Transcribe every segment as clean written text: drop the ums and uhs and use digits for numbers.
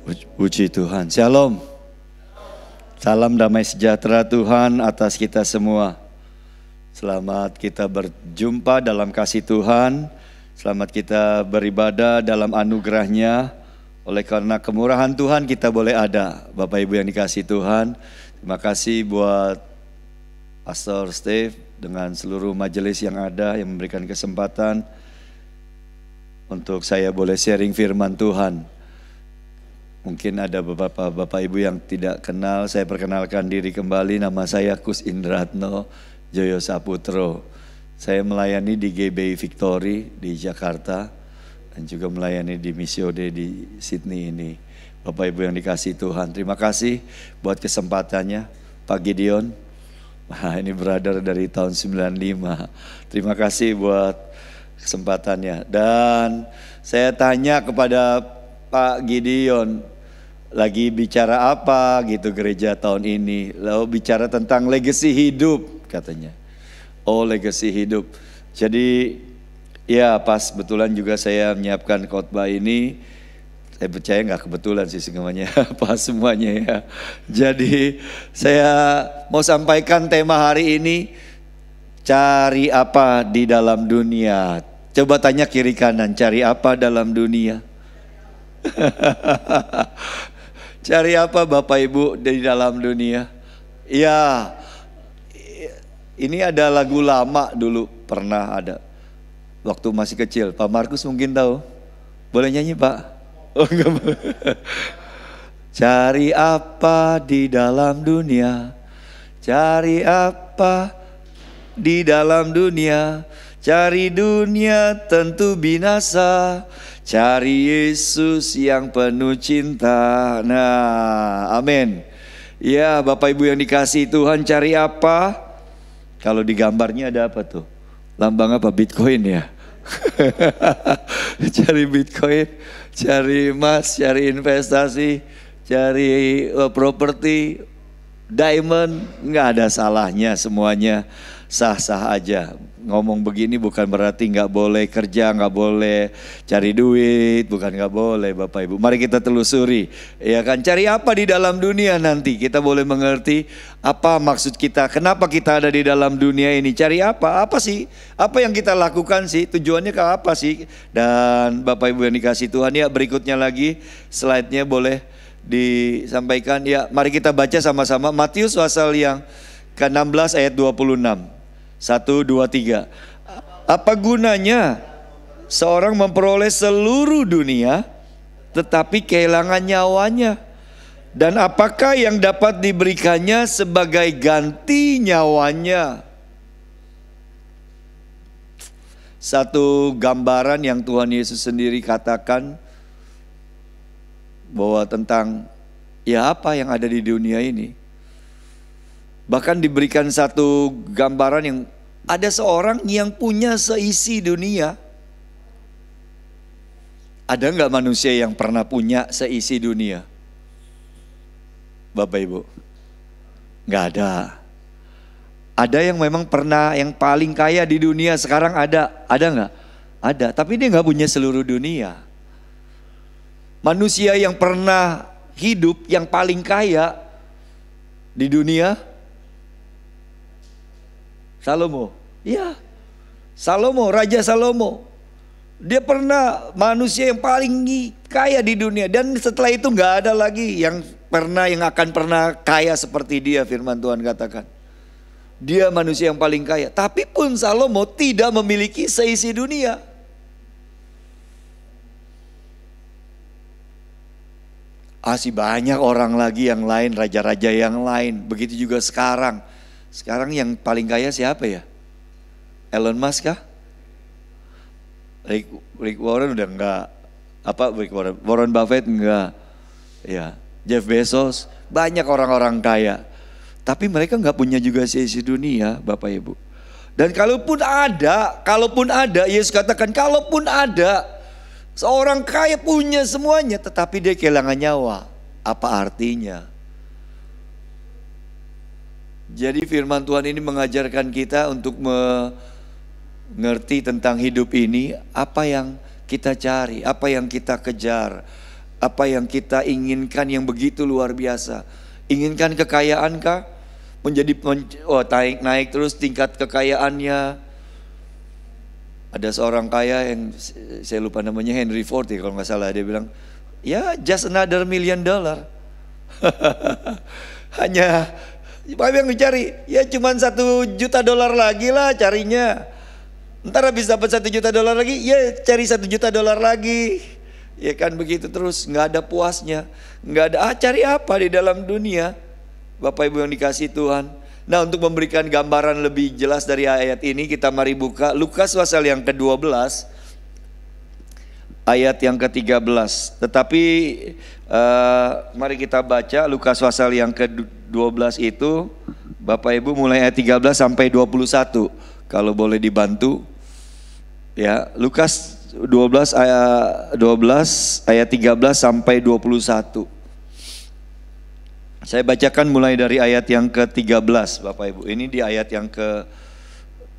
Puji Tuhan. Shalom. Salam damai sejahtera Tuhan atas kita semua. Selamat kita berjumpa dalam kasih Tuhan. Selamat kita beribadah dalam anugerah-Nya. Oleh karena kemurahan Tuhan kita boleh ada. Bapak Ibu yang dikasih Tuhan. Terima kasih buat Pastor Steve dengan seluruh majelis yang ada yang memberikan kesempatan untuk saya boleh sharing firman Tuhan. Mungkin ada beberapa Bapak Ibu yang tidak kenal, saya perkenalkan diri kembali. Nama saya Kus Indratno Joyo Saputro. Saya melayani di GBI Victory di Jakarta dan juga melayani di Misiode di Sydney ini. Bapak Ibu yang dikasih Tuhan, terima kasih buat kesempatannya Pak Gideon. Wah, ini brother dari tahun 95. Terima kasih buat kesempatannya. Dan saya tanya kepada Pak Gideon, lagi bicara apa gitu gereja tahun ini? Lalu bicara tentang legacy hidup katanya. Oh, legacy hidup. Jadi ya pas betulan juga saya menyiapkan khotbah ini. Saya percaya nggak kebetulan sih semuanya, pas semuanya ya. Jadi saya mau sampaikan tema hari ini, cari apa di dalam dunia. Coba tanya kiri kanan, cari apa dalam dunia? Cari apa Bapak Ibu di dalam dunia? Ya, ini ada lagu lama dulu pernah ada. Waktu masih kecil, Pak Markus mungkin tahu. Boleh nyanyi Pak? Oh, enggak. Cari apa di dalam dunia? Cari apa di dalam dunia? Cari dunia tentu binasa. Cari Yesus yang penuh cinta. Nah, amin. Ya, Bapak Ibu yang dikasih Tuhan, cari apa? Kalau di gambarnya ada apa tuh? Lambang apa? Bitcoin ya? Cari Bitcoin, cari emas, cari investasi, cari properti, diamond. Nggak ada salahnya, semuanya sah-sah aja. Ngomong begini bukan berarti nggak boleh kerja, nggak boleh cari duit, bukan nggak boleh Bapak Ibu. Mari kita telusuri, ya kan? Cari apa di dalam dunia nanti kita boleh mengerti apa maksud kita, kenapa kita ada di dalam dunia ini. Cari apa? Apa sih? Apa yang kita lakukan sih? Tujuannya ke apa sih? Dan Bapak Ibu yang dikasih Tuhan, ya berikutnya lagi slide-nya boleh disampaikan. Ya, mari kita baca sama-sama Matius pasal yang ke-16 ayat 26. 1, 2, 3. Apa gunanya seorang memperoleh seluruh dunia tetapi kehilangan nyawanya? Dan apakah yang dapat diberikannya sebagai ganti nyawanya? Satu gambaran yang Tuhan Yesus sendiri katakan bahwa tentang ya apa yang ada di dunia ini. Bahkan diberikan satu gambaran yang ada seorang yang punya seisi dunia. Ada nggak manusia yang pernah punya seisi dunia? Bapak Ibu? Nggak ada. Ada yang memang pernah yang paling kaya di dunia sekarang ada nggak? Ada, tapi dia nggak punya seluruh dunia. Manusia yang pernah hidup yang paling kaya di dunia, Salomo. Iya, Salomo, Raja Salomo. Dia pernah manusia yang paling kaya di dunia. Dan setelah itu gak ada lagi yang akan pernah kaya seperti dia, firman Tuhan katakan. Dia manusia yang paling kaya. Tapi pun Salomo tidak memiliki seisi dunia. Masih banyak orang lagi yang lain, raja-raja yang lain. Begitu juga sekarang. Sekarang yang paling kaya siapa ya? Elon Musk kah? Rick Warren udah enggak. Apa Warren Buffett enggak. Ya, Jeff Bezos, banyak orang-orang kaya. Tapi mereka enggak punya juga seisi dunia, Bapak Ibu. Dan kalaupun ada, Yesus katakan kalaupun ada seorang kaya punya semuanya tetapi dia kehilangan nyawa. Apa artinya? Jadi firman Tuhan ini mengajarkan kita untuk mengerti tentang hidup ini, apa yang kita cari, apa yang kita kejar, Apa yang kita inginkan yang begitu luar biasa? Inginkan kekayaan kah? Naik terus tingkat kekayaannya. Ada seorang kaya yang saya lupa namanya, Henry Ford ya kalau nggak salah, dia bilang, ya just another $1 million. Hanya apa yang dicari? Ya cuman $1 juta lagi lah carinya. Ntar habis dapat $1 juta lagi, ya cari $1 juta lagi. Ya kan begitu terus, nggak ada puasnya, nggak ada. Cari apa di dalam dunia, Bapak Ibu yang dikasih Tuhan. Nah, untuk memberikan gambaran lebih jelas dari ayat ini, kita mari buka Lukas pasal yang ke-12 ayat yang ke-13. Tetapi mari kita baca Lukas pasal yang ke-12 itu, Bapak Ibu, mulai ayat 13 sampai 21. Kalau boleh dibantu. Ya, Lukas 12 ayat 13 sampai 21. Saya bacakan mulai dari ayat yang ke-13, Bapak Ibu. Ini di ayat yang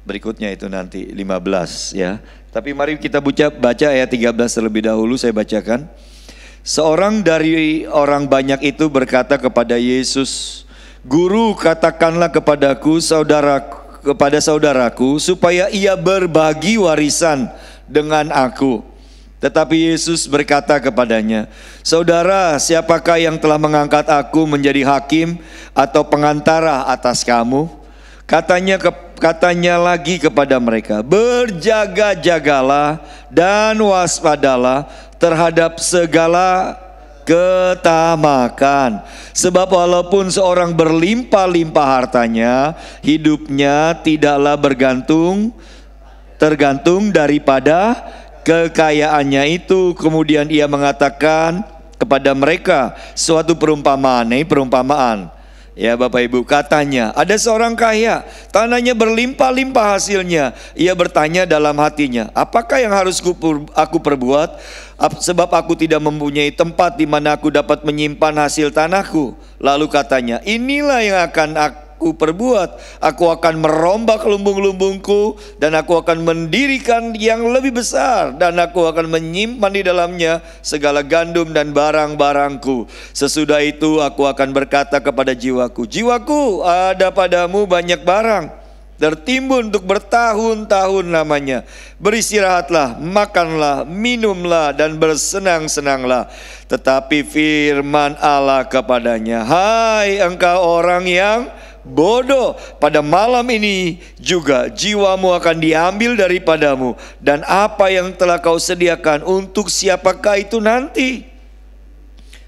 berikutnya itu nanti 15 ya. Tapi mari kita baca ayat 13 terlebih dahulu, saya bacakan. Seorang dari orang banyak itu berkata kepada Yesus, "Guru, katakanlah kepadaku kepada saudaraku supaya ia berbagi warisan dengan aku." Tetapi Yesus berkata kepadanya, "Saudara, siapakah yang telah mengangkat aku menjadi hakim atau pengantara atas kamu?" Katanya lagi kepada mereka, "Berjaga-jagalah dan waspadalah terhadap segala ketamakan. Sebab walaupun seorang berlimpah-limpah hartanya, hidupnya tidaklah tergantung daripada kekayaannya itu." Kemudian ia mengatakan kepada mereka suatu perumpamaan. Ya Bapak Ibu, katanya ada seorang kaya, tanahnya berlimpah-limpah hasilnya. Ia bertanya dalam hatinya, apakah yang harus aku perbuat? Sebab aku tidak mempunyai tempat di mana aku dapat menyimpan hasil tanahku. Lalu katanya, inilah yang akan aku perbuat. Aku akan merombak lumbung-lumbungku dan aku akan mendirikan yang lebih besar, dan aku akan menyimpan di dalamnya segala gandum dan barang-barangku. Sesudah itu aku akan berkata kepada jiwaku, jiwaku, ada padamu banyak barang tertimbun untuk bertahun-tahun lamanya. Beristirahatlah, makanlah, minumlah, dan bersenang-senanglah. Tetapi firman Allah kepadanya, hai engkau orang yang bodoh, pada malam ini juga jiwamu akan diambil daripadamu, dan apa yang telah kau sediakan untuk siapakah itu nanti?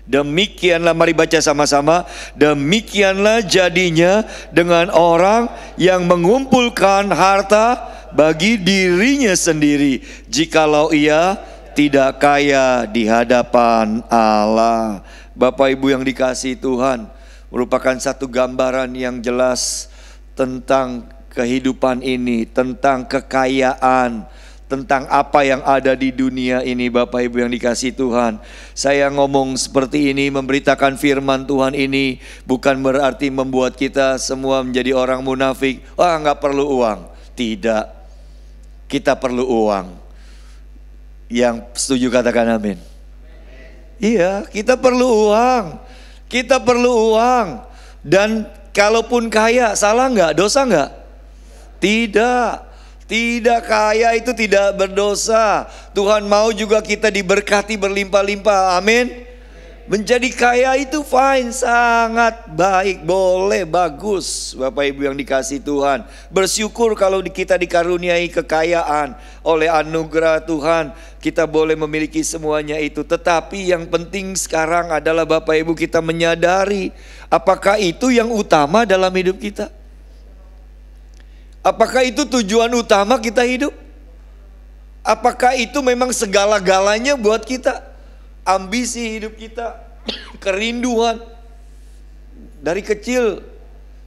Demikianlah, mari baca sama-sama. Demikianlah jadinya dengan orang yang mengumpulkan harta bagi dirinya sendiri, jikalau ia tidak kaya di hadapan Allah. Bapak Ibu yang dikasihi Tuhan, merupakan satu gambaran yang jelas tentang kehidupan ini, tentang kekayaan, tentang apa yang ada di dunia ini. Bapak Ibu yang dikasihi Tuhan, saya ngomong seperti ini, memberitakan firman Tuhan ini bukan berarti membuat kita semua menjadi orang munafik. Wah, nggak perlu uang. Tidak, kita perlu uang. Yang setuju katakan amin. Iya, kita perlu uang. Kita perlu uang. Dan kalaupun kaya, salah nggak? Dosa nggak? Tidak. Tidak, kaya itu tidak berdosa. Tuhan mau juga kita diberkati berlimpah-limpah. Amin. Menjadi kaya itu fine, sangat baik, boleh, bagus. Bapak Ibu yang dikasihi Tuhan, bersyukur kalau kita dikaruniai kekayaan oleh anugerah Tuhan. Kita boleh memiliki semuanya itu. Tetapi yang penting sekarang adalah Bapak Ibu kita menyadari, apakah itu yang utama dalam hidup kita? Apakah itu tujuan utama kita hidup? Apakah itu memang segala-galanya buat kita? Ambisi hidup kita, kerinduan. Dari kecil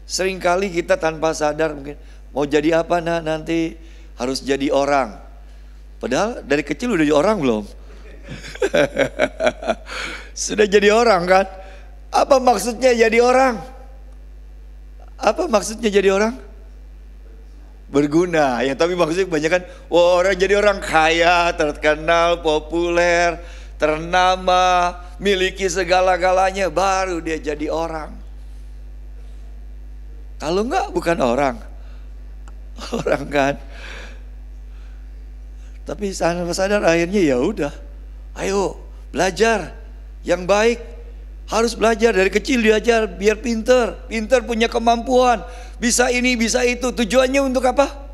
seringkali kita tanpa sadar mungkin mau jadi apa nanti, harus jadi orang. Padahal dari kecil udah jadi orang belum? Sudah jadi orang kan? Apa maksudnya jadi orang? Apa maksudnya jadi orang? Berguna ya, tapi maksudnya kebanyakan orang jadi orang kaya, terkenal, populer, ternama, miliki segala-galanya, baru dia jadi orang. Kalau enggak, bukan orang. Orang kan. Tapi sadar akhirnya ya udah. Ayo belajar yang baik. Harus belajar dari kecil, diajar biar pinter. Pinter punya kemampuan. Bisa ini, bisa itu. Tujuannya untuk apa?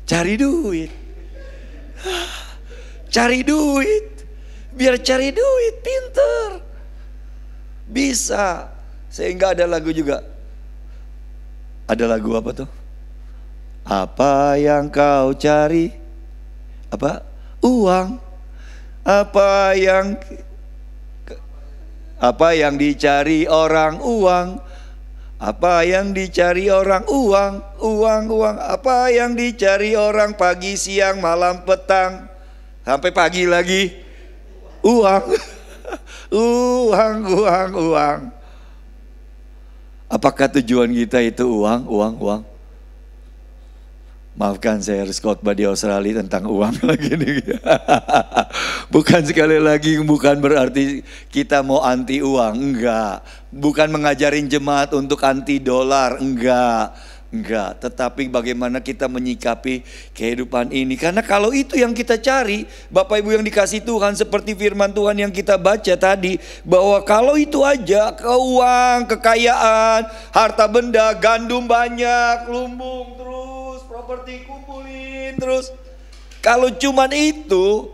Cari duit. Cari duit. Biar cari duit, pinter. Bisa. Sehingga ada lagu juga. Ada lagu apa tuh? Apa yang kau cari? Apa? Uang. Apa yang dicari orang? Uang. Apa yang dicari orang? Uang. Uang, uang. Apa yang dicari orang? Pagi, siang, malam, petang, sampai pagi lagi. Uang. Uang, uang, uang. Apakah tujuan kita itu uang, uang, uang? Maafkan, saya harus khotbah di Australia tentang uang lagi nih. Bukan, sekali lagi, bukan berarti kita mau anti uang, enggak. Bukan mengajarin jemaat untuk anti dolar, enggak. Enggak, tetapi bagaimana kita menyikapi kehidupan ini. Karena kalau itu yang kita cari, Bapak Ibu yang dikasih Tuhan, seperti firman Tuhan yang kita baca tadi, bahwa kalau itu aja, keuangan, kekayaan, harta benda, gandum banyak, lumbung terus, properti kumpulin terus. Kalau cuman itu,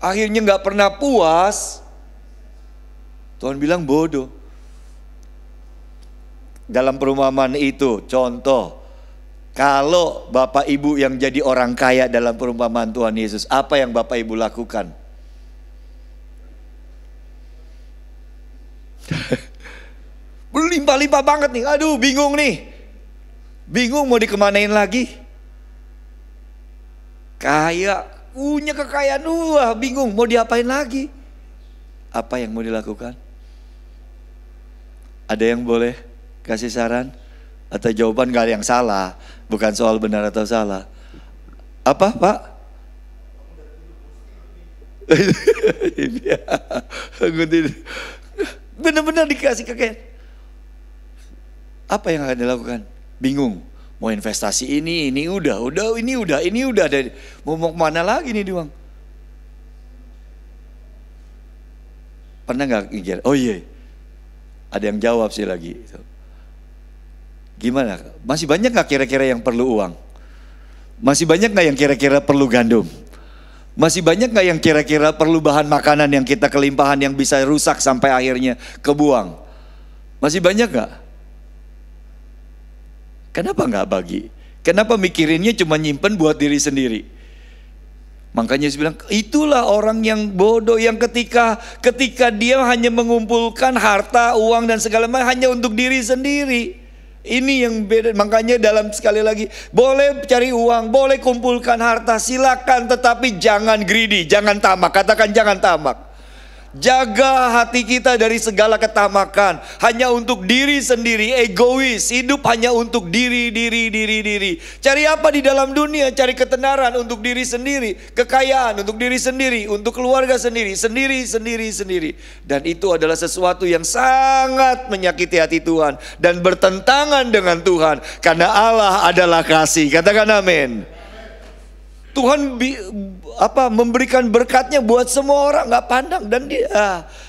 akhirnya gak pernah puas, Tuhan bilang bodoh. Dalam perumpamaan itu, contoh, kalau Bapak Ibu yang jadi orang kaya dalam perumpamaan Tuhan Yesus, apa yang Bapak Ibu lakukan? Berlimpah-limpah banget nih, aduh bingung nih. Bingung mau dikemanain lagi. Kaya, punya kekayaan, wah bingung mau diapain lagi. Apa yang mau dilakukan? Ada yang boleh kasih saran atau jawaban? Gak ada yang salah, bukan soal benar atau salah. Apa Pak? Benar-benar dikasih kekayaan. Apa yang akan dilakukan? Bingung. Mau investasi ini udah, ini udah. Mau kemana lagi nih Diwang? Pernah gak mikir? Oh iya, ada yang jawab sih lagi. Gimana? Masih banyak gak kira-kira yang perlu uang? Masih banyak gak yang kira-kira perlu gandum? Masih banyak gak yang kira-kira perlu bahan makanan yang kita kelimpahan yang bisa rusak sampai akhirnya kebuang? Masih banyak gak? Kenapa gak bagi? Kenapa mikirinnya cuma nyimpen buat diri sendiri? Makanya Yesus bilang, itulah orang yang bodoh, yang ketika dia hanya mengumpulkan harta, uang dan segala macam hanya untuk diri sendiri. Ini yang beda. Makanya dalam, sekali lagi, boleh cari uang, boleh kumpulkan harta, silakan, tetapi jangan greedy, jangan tamak. Katakan jangan tamak. Jaga hati kita dari segala ketamakan, hanya untuk diri sendiri, egois, hidup hanya untuk diri. Cari apa di dalam dunia? Cari ketenaran untuk diri sendiri, kekayaan untuk diri sendiri, untuk keluarga sendiri. Dan itu adalah sesuatu yang sangat menyakiti hati Tuhan dan bertentangan dengan Tuhan, karena Allah adalah kasih. Katakan amin. Tuhan memberikan berkatnya buat semua orang, gak pandang. Dan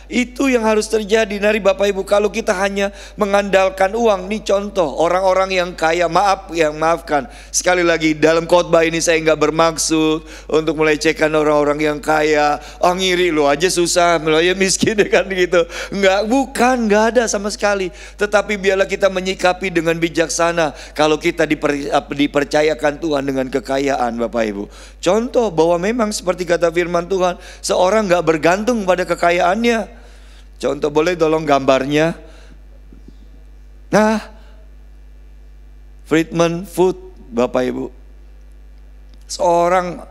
itu yang harus terjadi dari Bapak Ibu. Kalau kita hanya mengandalkan uang, nih contoh orang-orang yang kaya, maafkan. Sekali lagi, dalam khotbah ini saya gak bermaksud untuk melecehkan orang-orang yang kaya. Ngiri lo aja susah, lo aja miskin kan gitu. Bukan, gak ada sama sekali. Tetapi biarlah kita menyikapi dengan bijaksana. Kalau kita dipercayakan Tuhan dengan kekayaan, Bapak Ibu. Contoh bahwa memang seperti kata firman Tuhan, seorang gak bergantung pada kekayaannya. Contoh, boleh tolong gambarnya? Nah, Friedman Food, Bapak Ibu, seorang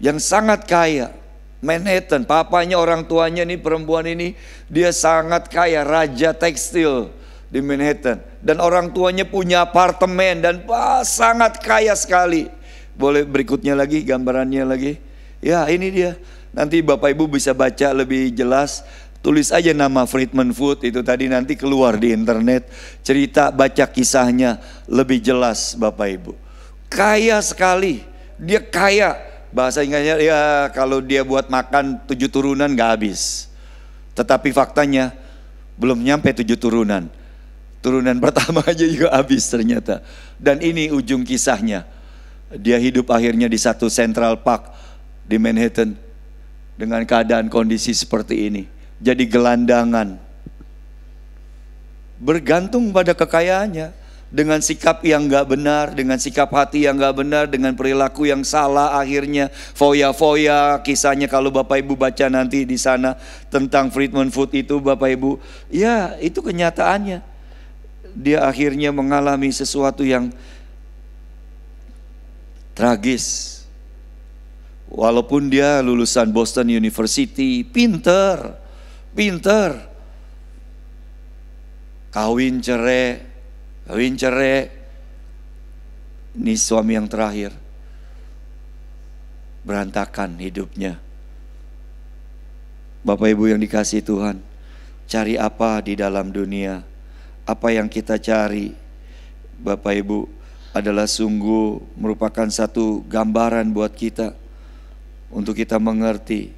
yang sangat kaya, Manhattan, papanya, orang tuanya nih, perempuan ini, dia sangat kaya, raja tekstil di Manhattan. Dan orang tuanya punya apartemen dan sangat kaya sekali. Boleh berikutnya lagi, gambarannya lagi. Ya, ini dia. Nanti Bapak Ibu bisa baca lebih jelas. Tulis aja nama Friedman Food itu tadi, nanti keluar di internet. Cerita, baca kisahnya lebih jelas Bapak Ibu. Kaya sekali, dia kaya. Bahasa Inggrisnya ya kalau dia buat makan 7 turunan gak habis. Tetapi faktanya belum nyampe 7 turunan. Turunan pertama aja juga habis ternyata. Dan ini ujung kisahnya. Dia hidup akhirnya di satu Central Park di Manhattan dengan keadaan kondisi seperti ini. Jadi gelandangan, bergantung pada kekayaannya, dengan sikap yang gak benar, dengan sikap hati yang gak benar, dengan perilaku yang salah, akhirnya foya-foya. Kisahnya kalau Bapak Ibu baca nanti di sana tentang Friedman Food itu Bapak Ibu, ya itu kenyataannya. Dia akhirnya mengalami sesuatu yang tragis. Walaupun dia lulusan Boston University, pinter, kawin cerai. Ini suami yang terakhir, berantakan hidupnya. Bapak Ibu yang dikasihi Tuhan, cari apa di dalam dunia? Apa yang kita cari Bapak Ibu adalah sungguh merupakan satu gambaran buat kita, untuk kita mengerti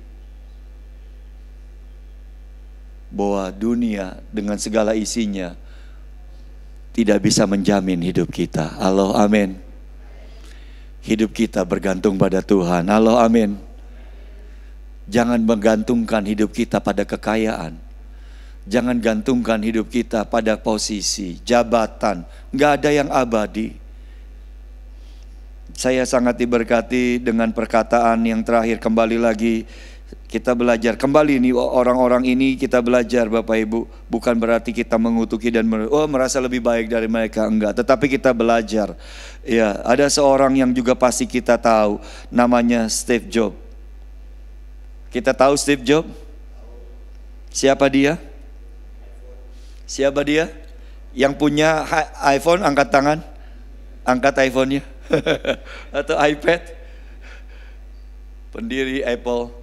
bahwa dunia dengan segala isinya tidak bisa menjamin hidup kita. Halo, amin. Hidup kita bergantung pada Tuhan. Halo, amin. Jangan menggantungkan hidup kita pada kekayaan. Jangan gantungkan hidup kita pada posisi, jabatan. Gak ada yang abadi. Saya sangat diberkati dengan perkataan yang terakhir. Kembali lagi kita belajar. Kembali nih orang-orang ini kita belajar Bapak Ibu. Bukan berarti kita mengutuki dan merasa lebih baik dari mereka. Enggak. Tetapi kita belajar. Ya, ada seorang yang juga pasti kita tahu. Namanya Steve Jobs. Kita tahu Steve Jobs? Siapa dia? Siapa dia? Yang punya iPhone, angkat tangan. Angkat iPhone-nya. Atau iPad. Pendiri Apple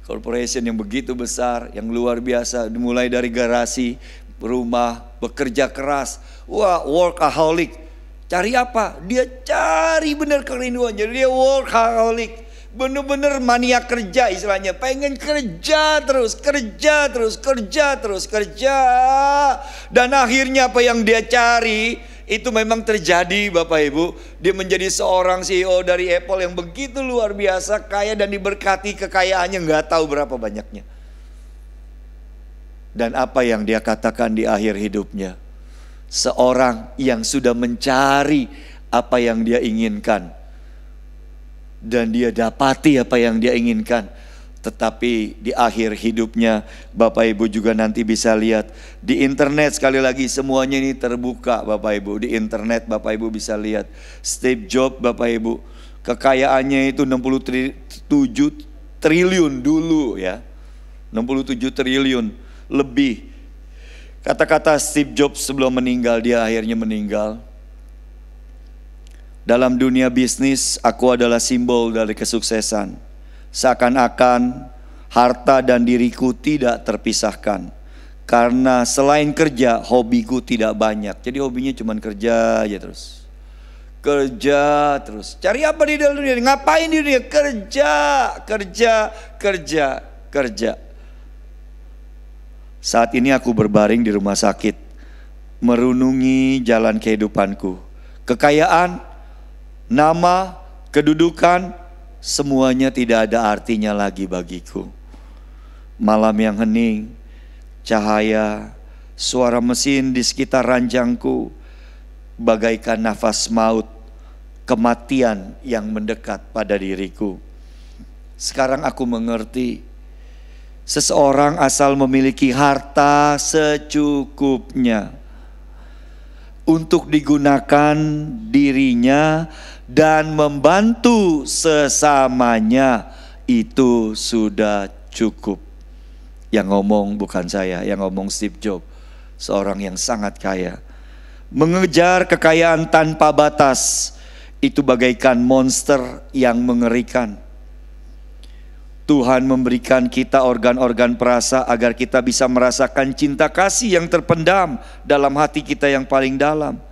Corporation yang begitu besar, yang luar biasa. Dimulai dari garasi, rumah, bekerja keras. Wah, workaholic. Cari apa? Dia cari benar kerinduan. Jadi dia workaholic. Bener-bener mania kerja istilahnya. Pengen kerja terus. Dan akhirnya apa yang dia cari itu memang terjadi Bapak Ibu. Dia menjadi seorang CEO dari Apple yang begitu luar biasa, kaya dan diberkati kekayaannya gak tahu berapa banyaknya. Dan apa yang dia katakan di akhir hidupnya? Seorang yang sudah mencari apa yang dia inginkan. Dan dia dapati apa yang dia inginkan. Tetapi di akhir hidupnya Bapak Ibu juga nanti bisa lihat di internet, sekali lagi semuanya ini terbuka Bapak Ibu. Di internet Bapak Ibu bisa lihat Steve Jobs Bapak Ibu, kekayaannya itu 67 triliun dulu ya. 67 triliun lebih. Kata-kata Steve Jobs sebelum meninggal, dia akhirnya meninggal. Dalam dunia bisnis, aku adalah simbol dari kesuksesan. Seakan-akan harta dan diriku tidak terpisahkan. Karena selain kerja, hobiku tidak banyak. Jadi hobinya cuma kerja aja terus. Kerja terus. Cari apa di dalam dunia? Ngapain di dunia? Kerja. Saat ini aku berbaring di rumah sakit, merunungi jalan kehidupanku. Kekayaan, nama, kedudukan, semuanya tidak ada artinya lagi bagiku. Malam yang hening, cahaya, suara mesin di sekitar ranjangku, bagaikan nafas maut, kematian yang mendekat pada diriku. Sekarang aku mengerti, seseorang asal memiliki harta secukupnya untuk digunakan dirinya dan membantu sesamanya, itu sudah cukup. Yang ngomong bukan saya, yang ngomong Steve Jobs, seorang yang sangat kaya. Mengejar kekayaan tanpa batas itu bagaikan monster yang mengerikan. Tuhan memberikan kita organ-organ perasa agar kita bisa merasakan cinta kasih yang terpendam dalam hati kita yang paling dalam.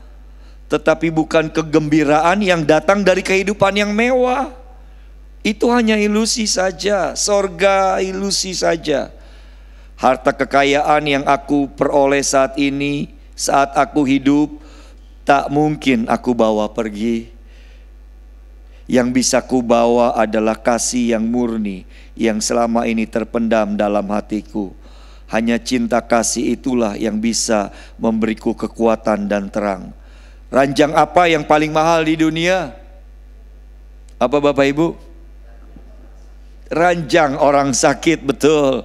Tetapi bukan kegembiraan yang datang dari kehidupan yang mewah. Itu hanya ilusi saja, sorga ilusi saja. Harta kekayaan yang aku peroleh saat ini, saat aku hidup, tak mungkin aku bawa pergi. Yang bisa ku bawa adalah kasih yang murni, yang selama ini terpendam dalam hatiku. Hanya cinta kasih itulah yang bisa memberiku kekuatan dan terang. Ranjang apa yang paling mahal di dunia? Apa Bapak Ibu? Ranjang orang sakit, betul.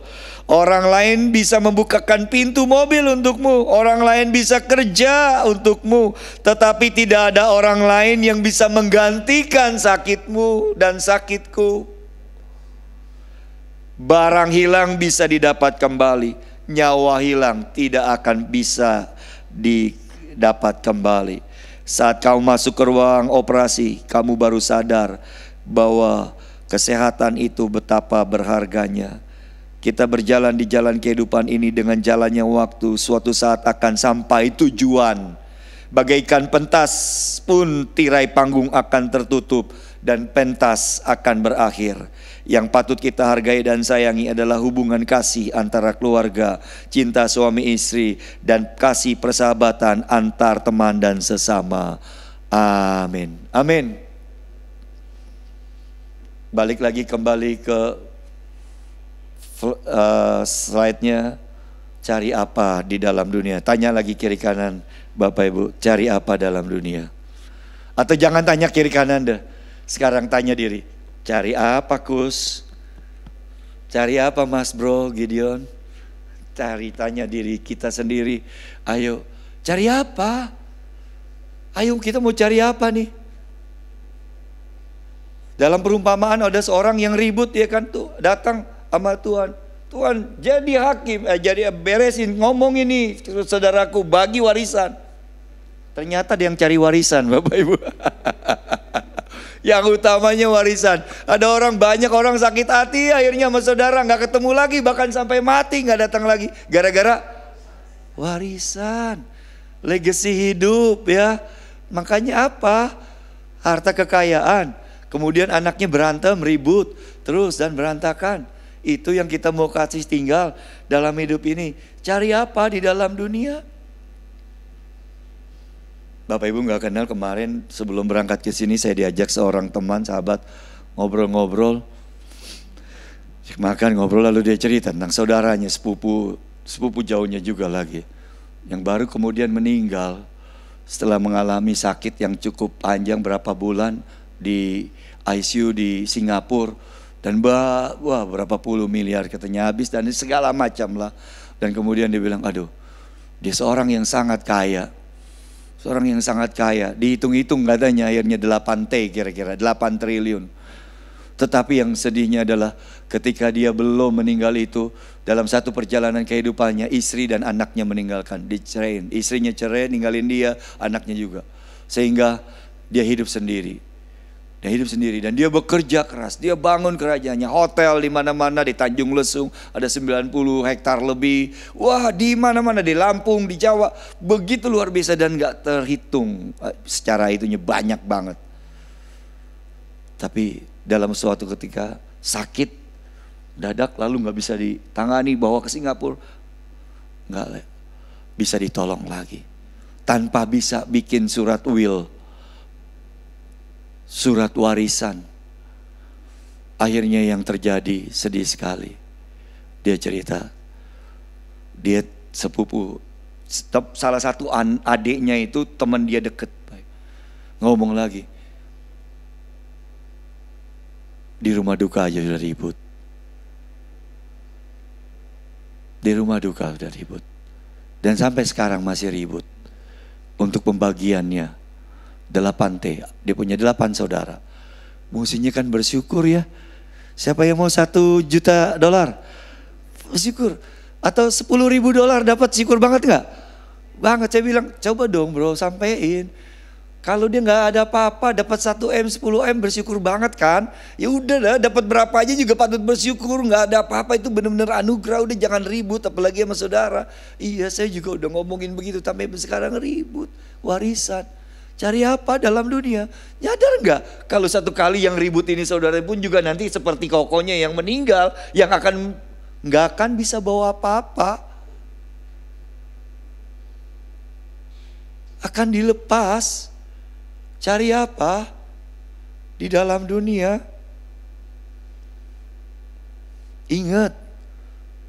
Orang lain bisa membukakan pintu mobil untukmu, orang lain bisa kerja untukmu, tetapi tidak ada orang lain yang bisa menggantikan sakitmu dan sakitku. Barang hilang bisa didapat kembali, nyawa hilang tidak akan bisa didapat kembali. Saat kamu masuk ke ruang operasi, kamu baru sadar bahwa kesehatan itu betapa berharganya. Kita berjalan di jalan kehidupan ini dengan jalannya waktu, suatu saat akan sampai tujuan. Bagaikan pentas pun tirai panggung akan tertutup dan pentas akan berakhir. Yang patut kita hargai dan sayangi adalah hubungan kasih antara keluarga, cinta suami istri, dan kasih persahabatan antar teman dan sesama. Amin. Amin. Balik lagi kembali ke slide-nya. Cari apa di dalam dunia? Tanya lagi kiri kanan Bapak Ibu, cari apa dalam dunia? Atau jangan tanya kiri kanan deh, sekarang tanya diri, cari apa Kus? Cari apa Mas Bro Gideon? Tanya diri kita sendiri. Ayo cari apa? Ayo kita mau cari apa nih? Dalam perumpamaan ada seorang yang ribut, ya kan, tuh datang sama Tuhan. Tuhan jadi hakim, jadi beresin, ngomong ini saudaraku, bagi warisan. Ternyata dia yang cari warisan Bapak Ibu. Yang utamanya warisan. Ada banyak orang sakit hati akhirnya sama saudara, gak ketemu lagi, bahkan sampai mati gak datang lagi. Gara-gara warisan, legacy hidup ya. Makanya apa? Harta kekayaan. Kemudian anaknya berantem, ribut, terus dan berantakan. Itu yang kita mau kasih tinggal dalam hidup ini. Cari apa di dalam dunia? Bapak Ibu gak kenal, kemarin sebelum berangkat ke sini saya diajak seorang teman, sahabat, ngobrol-ngobrol. Makan ngobrol lalu dia cerita tentang saudaranya, sepupu jauhnya juga lagi. Yang baru kemudian meninggal setelah mengalami sakit yang cukup panjang berapa bulan di ICU di Singapura. Dan wah berapa puluh miliar katanya habis dan segala macam lah. Dan kemudian dia bilang, aduh, dia seorang yang sangat kaya. Seorang yang sangat kaya. Dihitung-hitung katanya akhirnya 8T kira-kira, 8 triliun. Tetapi yang sedihnya adalah ketika dia belum meninggal itu, dalam satu perjalanan kehidupannya istri dan anaknya meninggalkan, diceraiin. Istrinya cerai, ninggalin dia, anaknya juga. Sehingga dia hidup sendiri. Dia hidup sendiri dan dia bekerja keras. Dia bangun kerajaannya, hotel di mana-mana di Tanjung Lesung, ada 90 hektar lebih. Wah, di mana-mana di Lampung, di Jawa, begitu luar biasa dan gak terhitung secara itunya banyak banget. Tapi dalam suatu ketika sakit dadak lalu gak bisa ditangani, bawa ke Singapura, gak bisa ditolong lagi. Tanpa bisa bikin surat will, surat warisan. Akhirnya yang terjadi sedih sekali. Dia cerita, dia sepupu, salah satu adiknya itu teman dia deket. Ngomong lagi, di rumah duka aja udah ribut. Di rumah duka udah ribut. Dan sampai sekarang masih ribut untuk pembagiannya. 8T, dia punya 8 saudara. Mestinya kan bersyukur ya. Siapa yang mau $1 juta? Bersyukur. Atau $10.000 dapat, syukur banget gak? Banget. Saya bilang, coba dong bro, sampein. Kalau dia nggak ada apa-apa, dapat 1 M, 10 M, bersyukur banget kan? Ya udah lah, dapat berapa aja juga patut bersyukur. Nggak ada apa-apa, itu benar-benar anugerah. Udah jangan ribut, apalagi sama saudara. Iya, saya juga udah ngomongin begitu, tapi sekarang ribut. Warisan. Cari apa dalam dunia? Nyadar nggak? Kalau satu kali yang ribut ini saudara pun juga nanti seperti kokonya yang meninggal, yang nggak akan bisa bawa apa-apa. Akan dilepas. Cari apa di dalam dunia? Ingat,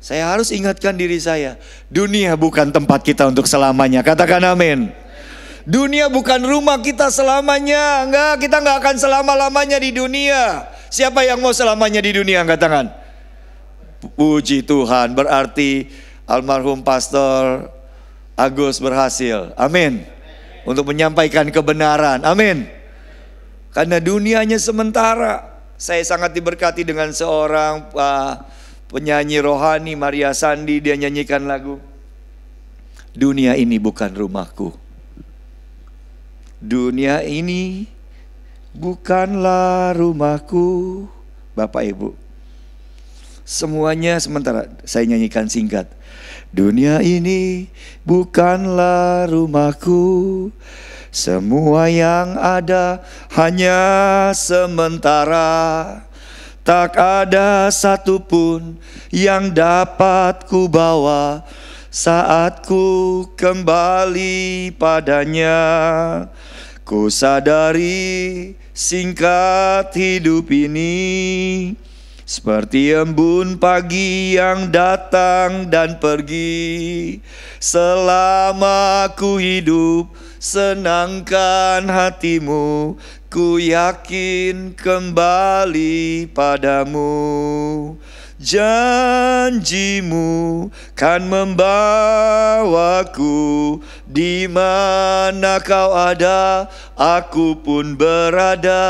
saya harus ingatkan diri saya, dunia bukan tempat kita untuk selamanya. Katakan amin. Dunia bukan rumah kita selamanya. Enggak, kita enggak akan selama-lamanya di dunia. Siapa yang mau selamanya di dunia? Angkat tangan. Puji Tuhan, berarti almarhum Pastor Agus berhasil. Amin. Untuk menyampaikan kebenaran. Amin. Karena dunianya sementara. Saya sangat diberkati dengan seorang penyanyi rohani, Maria Sandi. Dia nyanyikan lagu, dunia ini bukan rumahku. Dunia ini bukanlah rumahku. Bapak Ibu, semuanya sementara. Saya nyanyikan singkat. Dunia ini bukanlah rumahku. Semua yang ada hanya sementara. Tak ada satupun yang dapat ku bawa saat ku kembali padanya. Ku sadari singkat hidup ini seperti embun pagi yang datang dan pergi. Selama ku hidup, senangkan hatimu, ku yakin kembali padamu. Janjimu kan membawaku, di mana kau ada, aku pun berada.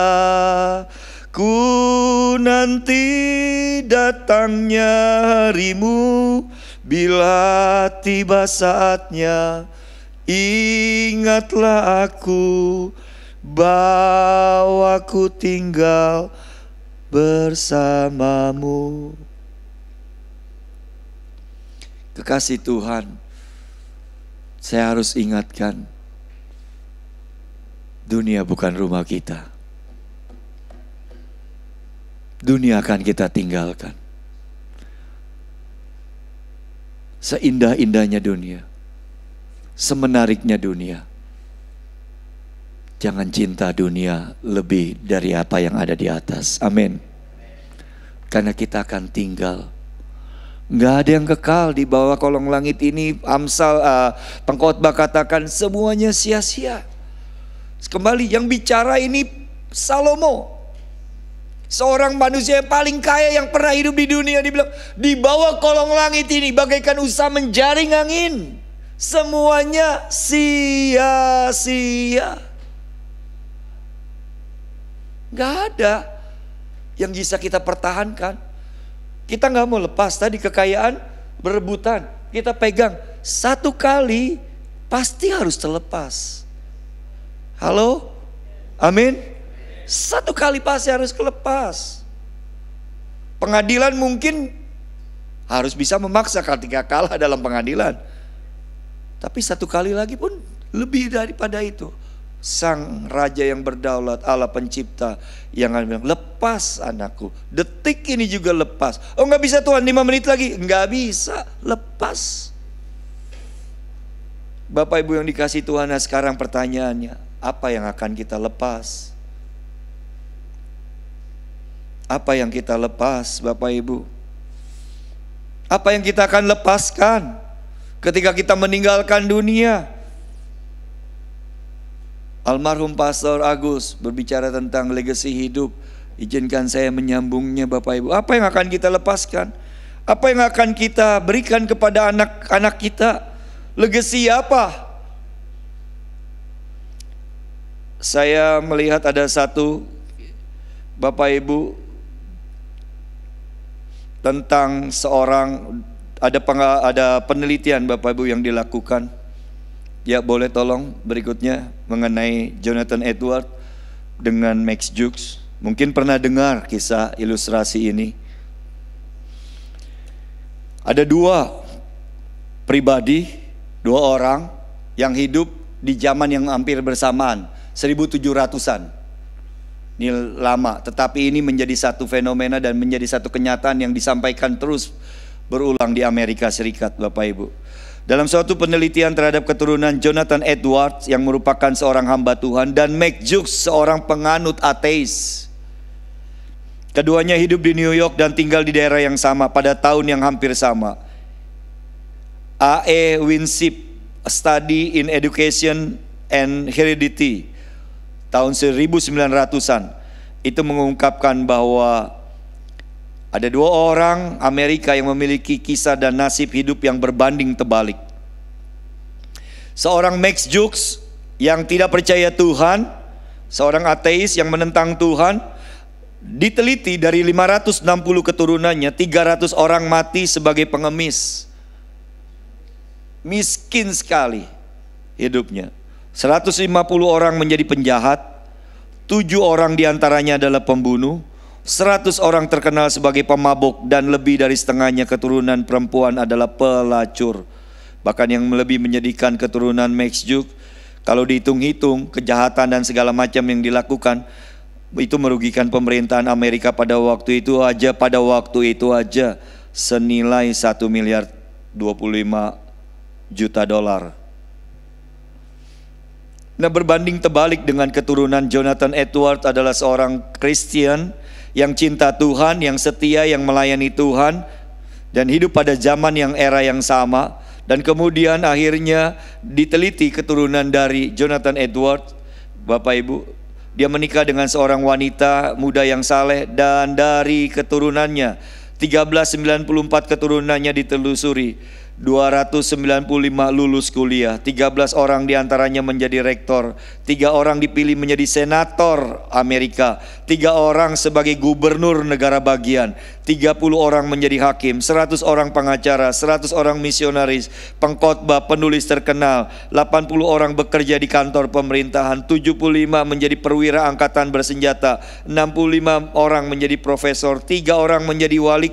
Ku nanti datangnya harimu, bila tiba saatnya, ingatlah aku, bahwa ku tinggal bersamamu. Kekasih Tuhan, saya harus ingatkan, dunia bukan rumah kita. Dunia akan kita tinggalkan. Seindah-indahnya dunia, semenariknya dunia, jangan cinta dunia lebih dari apa yang ada di atas. Amin. Karena kita akan tinggal. Gak ada yang kekal di bawah kolong langit ini. Amsal pengkhotbah katakan semuanya sia-sia. Kembali yang bicara ini Salomo, seorang manusia yang paling kaya yang pernah hidup di dunia. Dia bilang, di bawah kolong langit ini bagaikan usaha menjaring angin. Semuanya sia-sia. Gak ada yang bisa kita pertahankan. Kita gak mau lepas tadi kekayaan, berebutan. Kita pegang, satu kali pasti harus terlepas. Halo? Amin? Satu kali pasti harus kelepas. Pengadilan mungkin harus bisa memaksa ketika kalah dalam pengadilan. Tapi satu kali lagi pun lebih daripada itu. Sang Raja yang berdaulat, Allah pencipta, yang akan bilang, lepas anakku, detik ini juga lepas. Oh gak bisa Tuhan, 5 menit lagi. Gak bisa, lepas. Bapak Ibu yang dikasih Tuhan, sekarang pertanyaannya, apa yang akan kita lepas? Apa yang kita lepas, Bapak Ibu? Apa yang kita akan lepaskan ketika kita meninggalkan dunia? Almarhum Pastor Agus berbicara tentang legasi hidup. Izinkan saya menyambungnya, Bapak Ibu. Apa yang akan kita lepaskan? Apa yang akan kita berikan kepada anak-anak kita? Legasi apa? Saya melihat ada satu, Bapak Ibu, tentang seorang, ada penelitian Bapak Ibu yang dilakukan Ya boleh tolong berikutnya mengenai Jonathan Edward dengan Max Jukes. Mungkin pernah dengar kisah ilustrasi ini. Ada dua pribadi, dua orang yang hidup di zaman yang hampir bersamaan, 1700-an. Ini lama, tetapi ini menjadi satu fenomena dan menjadi satu kenyataan yang disampaikan terus berulang di Amerika Serikat, Bapak Ibu. Dalam suatu penelitian terhadap keturunan Jonathan Edwards yang merupakan seorang hamba Tuhan dan Max Jukes seorang penganut ateis. Keduanya hidup di New York dan tinggal di daerah yang sama pada tahun yang hampir sama. A.E. Winship, A Study in Education and Heredity, tahun 1900-an, itu mengungkapkan bahwa ada dua orang Amerika yang memiliki kisah dan nasib hidup yang berbanding terbalik. Seorang Max Jukes yang tidak percaya Tuhan, seorang ateis yang menentang Tuhan. Diteliti dari 560 keturunannya, 300 orang mati sebagai pengemis. Miskin sekali hidupnya. 150 orang menjadi penjahat, 7 orang diantaranya adalah pembunuh, 100 orang terkenal sebagai pemabuk, dan lebih dari setengahnya keturunan perempuan adalah pelacur. Bahkan yang lebih menyedihkan, keturunan Max Jukes, kalau dihitung-hitung kejahatan dan segala macam yang dilakukan, itu merugikan pemerintahan Amerika pada waktu itu aja senilai 1 miliar 25 juta dolar. Nah, berbanding terbalik dengan keturunan Jonathan Edwards adalah seorang Kristen yang cinta Tuhan, yang setia, yang melayani Tuhan, dan hidup pada zaman yang era yang sama. Dan kemudian akhirnya diteliti keturunan dari Jonathan Edwards, Bapak Ibu. Dia menikah dengan seorang wanita muda yang saleh, dan dari keturunannya 1394 keturunannya ditelusuri, 295 lulus kuliah, 13 orang diantaranya menjadi rektor, 3 orang dipilih menjadi senator Amerika, 3 orang sebagai gubernur negara bagian, 30 orang menjadi hakim, 100 orang pengacara, 100 orang misionaris, pengkhotbah, penulis terkenal, 80 orang bekerja di kantor pemerintahan, 75 menjadi perwira angkatan bersenjata, 65 orang menjadi profesor, 3 orang menjadi wali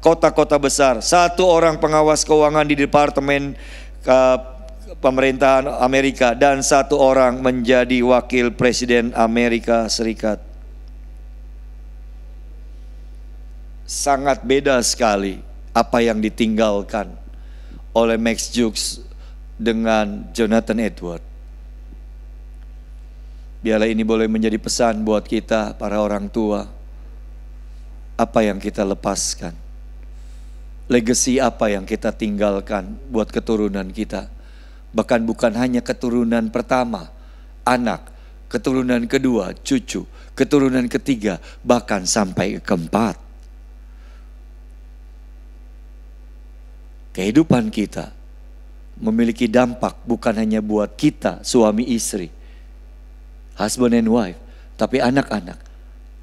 kota-kota besar, 1 orang pengawas keuangan di departemen pemerintahan Amerika, dan 1 orang menjadi wakil presiden Amerika Serikat. Sangat beda sekali apa yang ditinggalkan oleh Max Jukes dengan Jonathan Edwards. Biarlah ini boleh menjadi pesan buat kita para orang tua. Apa yang kita lepaskan, legacy apa yang kita tinggalkan buat keturunan kita. Bahkan bukan hanya keturunan pertama, anak, keturunan kedua, cucu, keturunan ketiga, bahkan sampai keempat. Kehidupan kita memiliki dampak bukan hanya buat kita, suami istri, husband and wife, tapi anak-anak,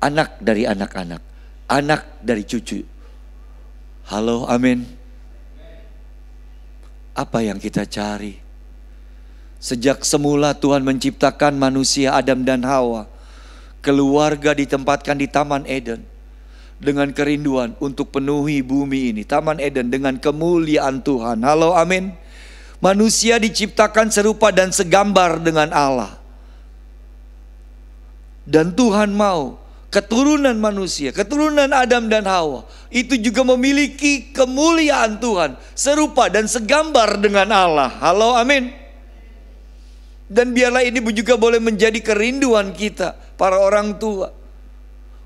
anak dari anak-anak, anak dari cucu. Halo, amin. Apa yang kita cari? Sejak semula Tuhan menciptakan manusia Adam dan Hawa, keluarga ditempatkan di Taman Eden dengan kerinduan untuk penuhi bumi ini. Taman Eden dengan kemuliaan Tuhan. Halo, amin. Manusia diciptakan serupa dan segambar dengan Allah. Dan Tuhan mau keturunan manusia, keturunan Adam dan Hawa, itu juga memiliki kemuliaan Tuhan, serupa dan segambar dengan Allah. Halo, amin. Dan biarlah ini juga boleh menjadi kerinduan kita, para orang tua,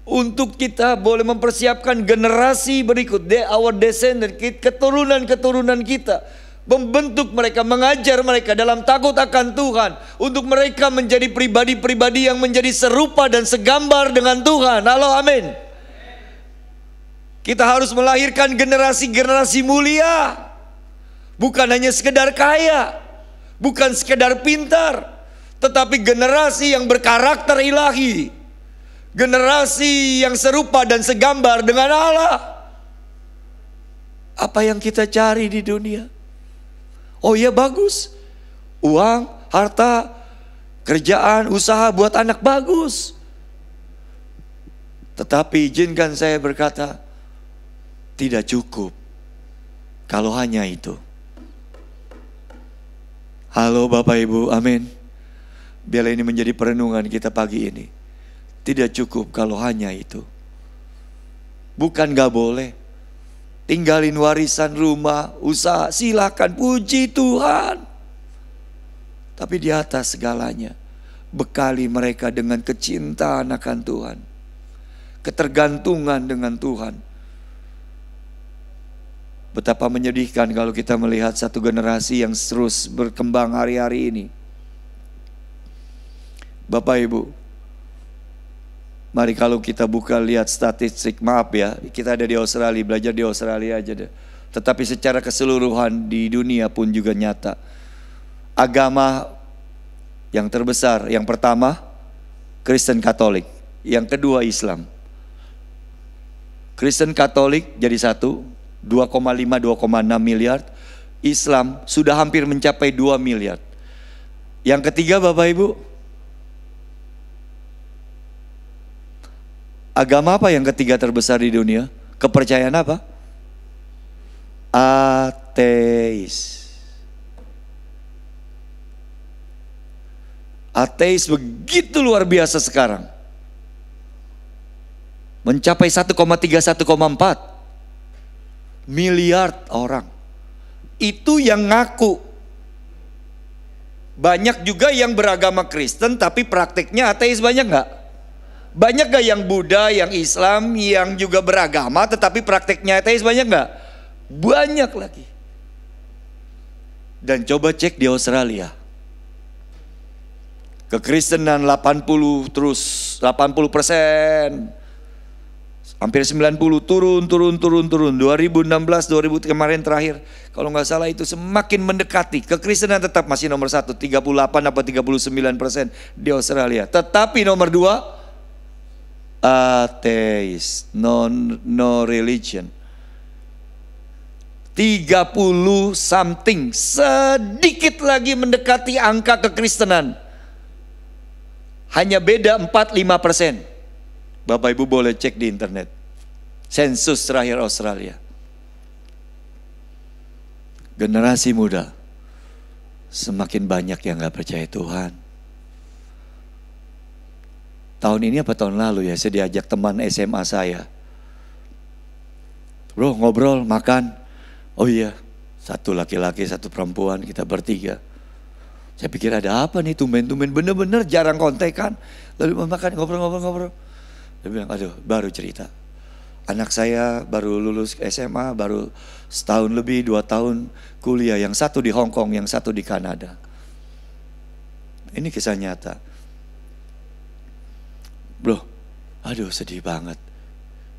untuk kita boleh mempersiapkan generasi berikut, our descendant, keturunan-keturunan kita, membentuk mereka, mengajar mereka dalam takut akan Tuhan, untuk mereka menjadi pribadi-pribadi yang menjadi serupa dan segambar dengan Tuhan. Halo, amin. Kita harus melahirkan generasi-generasi mulia, bukan hanya sekedar kaya, bukan sekedar pintar, tetapi generasi yang berkarakter ilahi, generasi yang serupa dan segambar dengan Allah. Apa yang kita cari di dunia? Oh ya, bagus. uang, harta, kerjaan, usaha buat anak bagus. Tetapi izinkan saya berkata, tidak cukup kalau hanya itu. Halo Bapak Ibu, amin. Biarlah ini menjadi perenungan kita pagi ini. Tidak cukup kalau hanya itu. Bukan gak boleh. Tinggalin warisan rumah, usaha, silakan, puji Tuhan. Tapi di atas segalanya, bekali mereka dengan kecintaan akan Tuhan. Ketergantungan dengan Tuhan. Betapa menyedihkan kalau kita melihat satu generasi yang terus berkembang hari-hari ini. Bapak Ibu, mari kalau kita buka lihat statistik, maaf ya, kita ada di Australia, belajar di Australia aja deh. Tetapi secara keseluruhan di dunia pun juga nyata. Agama yang terbesar, yang pertama Kristen Katolik, yang kedua Islam. Kristen Katolik jadi 2,5-2,6 miliar. Islam sudah hampir mencapai 2 miliar. Yang ketiga Bapak Ibu, agama apa yang ketiga terbesar di dunia? Kepercayaan apa? Ateis. Ateis begitu luar biasa sekarang. Mencapai 1,3-1,4 miliar orang. Itu yang ngaku. Banyak juga yang beragama Kristen tapi praktiknya ateis, banyak gak? Banyak gak yang Buddha, yang Islam, yang juga beragama tetapi praktiknya ateis, banyak gak? Banyak lagi. Dan coba cek di Australia. Kekristenan 80 terus 80%. Hampir 90, turun. 2016, 2000 kemarin terakhir. Kalau nggak salah itu semakin mendekati. Kekristenan tetap masih nomor 1, 38 apa 39% di Australia. Tetapi nomor 2, ateis, no religion. 30 something, sedikit lagi mendekati angka kekristenan. Hanya beda 4-5%. Bapak Ibu boleh cek di internet. Sensus terakhir Australia. Generasi muda semakin banyak yang gak percaya Tuhan. Tahun ini apa tahun lalu ya, saya diajak teman SMA saya. Bro, ngobrol, makan. Oh iya, satu laki-laki, satu perempuan, kita bertiga. Saya pikir ada apa nih, tumben-tumben, bener-bener jarang kontekan. Lalu makan, ngobrol. Dia bilang, aduh, baru cerita. Anak saya baru lulus SMA, baru setahun lebih, 2 tahun kuliah. Yang satu di Hong Kong, yang satu di Kanada. Ini kisah nyata. Bro, aduh sedih banget.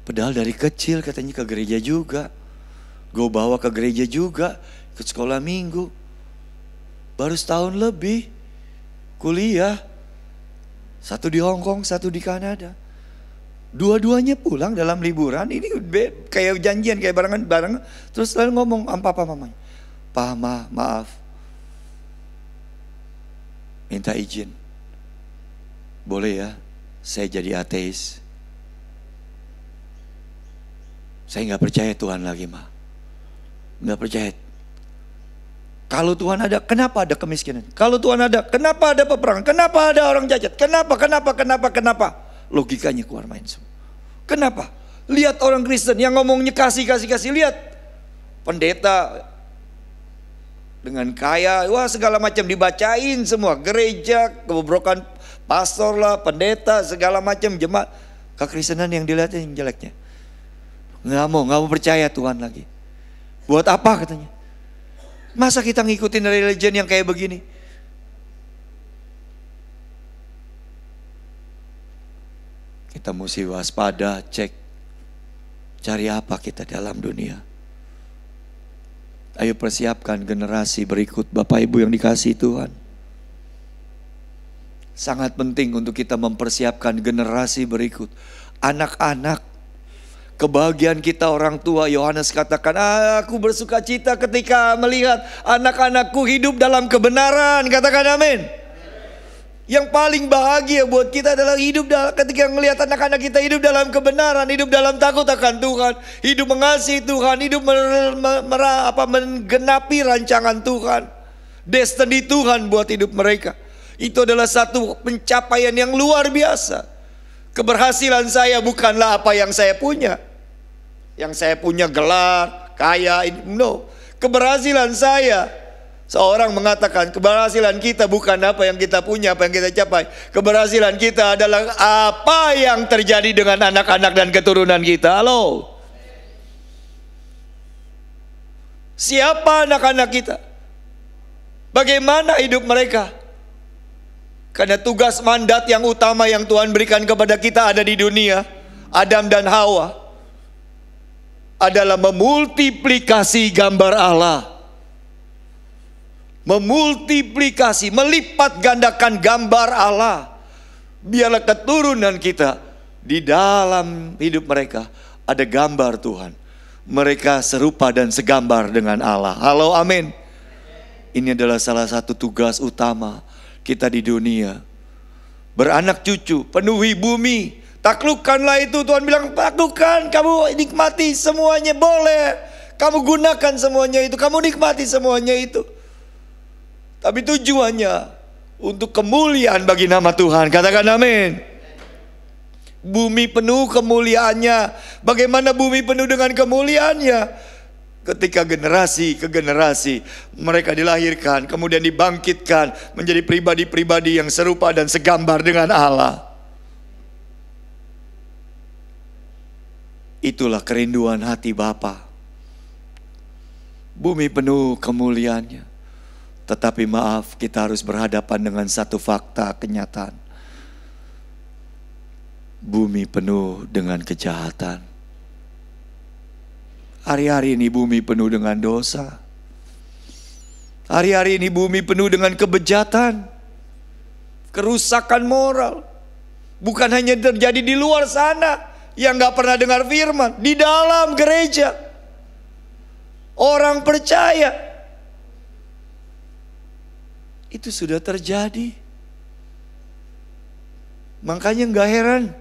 Padahal dari kecil katanya ke gereja juga. Gue bawa ke gereja juga, ke sekolah minggu. Baru setahun lebih kuliah. Satu di Hong Kong, satu di Kanada. Dua-duanya pulang dalam liburan. Ini kayak janjian, kayak barengan. Terus lalu ngomong sama papa mamanya, "Pa, maaf, minta izin, boleh ya saya jadi ateis. Saya gak percaya Tuhan lagi, Ma. Gak percaya. Kalau Tuhan ada, kenapa ada kemiskinan? Kalau Tuhan ada, kenapa ada peperangan? Kenapa ada orang cacat? Kenapa? Logikanya keluar main semua. Kenapa? Lihat orang Kristen yang ngomongnya kasih. Lihat pendeta dengan kaya, wah segala macam dibacain semua. Gereja, kebobrokan pastor lah, pendeta, segala macam jemaat. Kekristenan yang dilihatin jeleknya. Nggak mau percaya Tuhan lagi. Buat apa katanya? Masa kita ngikutin religion yang kayak begini? Kita mesti waspada, cek, cari apa kita dalam dunia. Ayo persiapkan generasi berikut Bapak Ibu yang dikasihi Tuhan. Sangat penting untuk kita mempersiapkan generasi berikut. Anak-anak, Kebahagiaan kita orang tua, Yohanes katakan, aku bersuka cita ketika melihat anak-anakku hidup dalam kebenaran. Katakan amin. Yang paling bahagia buat kita adalah hidup ketika melihat anak-anak kita hidup dalam kebenaran, hidup dalam takut akan Tuhan, hidup mengasihi Tuhan, hidup menggenapi rancangan Tuhan, destiny Tuhan buat hidup mereka. Itu adalah satu pencapaian yang luar biasa. Keberhasilan saya bukanlah apa yang saya punya. Yang saya punya gelar, kaya, no. Keberhasilan saya, seorang mengatakan keberhasilan kita bukan apa yang kita punya, apa yang kita capai. Keberhasilan kita adalah apa yang terjadi dengan anak-anak dan keturunan kita. Halo. Siapa anak-anak kita? Bagaimana hidup mereka? Karena tugas mandat yang utama yang Tuhan berikan kepada kita ada di dunia, Adam dan Hawa, adalah memultiplikasi gambar Allah. Memultiplikasi, melipat gandakan gambar Allah. Biarlah keturunan kita di dalam hidup mereka ada gambar Tuhan. Mereka serupa dan segambar dengan Allah. Halo, amin. Ini adalah salah satu tugas utama kita di dunia. Beranak cucu, penuhi bumi, taklukkanlah itu. Tuhan bilang taklukkan, kamu nikmati semuanya, boleh. Kamu gunakan semuanya itu, kamu nikmati semuanya itu. Tapi tujuannya untuk kemuliaan bagi nama Tuhan. Katakan amin. Bumi penuh kemuliaannya. Bagaimana bumi penuh dengan kemuliaannya? Ketika generasi ke generasi mereka dilahirkan, kemudian dibangkitkan menjadi pribadi-pribadi yang serupa dan segambar dengan Allah. Itulah kerinduan hati Bapa. Bumi penuh kemuliaannya. Tetapi maaf, kita harus berhadapan dengan satu fakta kenyataan. Bumi penuh dengan kejahatan. Hari-hari ini bumi penuh dengan dosa. Hari-hari ini bumi penuh dengan kebejatan, kerusakan moral. Bukan hanya terjadi di luar sana yang gak pernah dengar firman, di dalam gereja orang percaya itu sudah terjadi. Makanya gak heran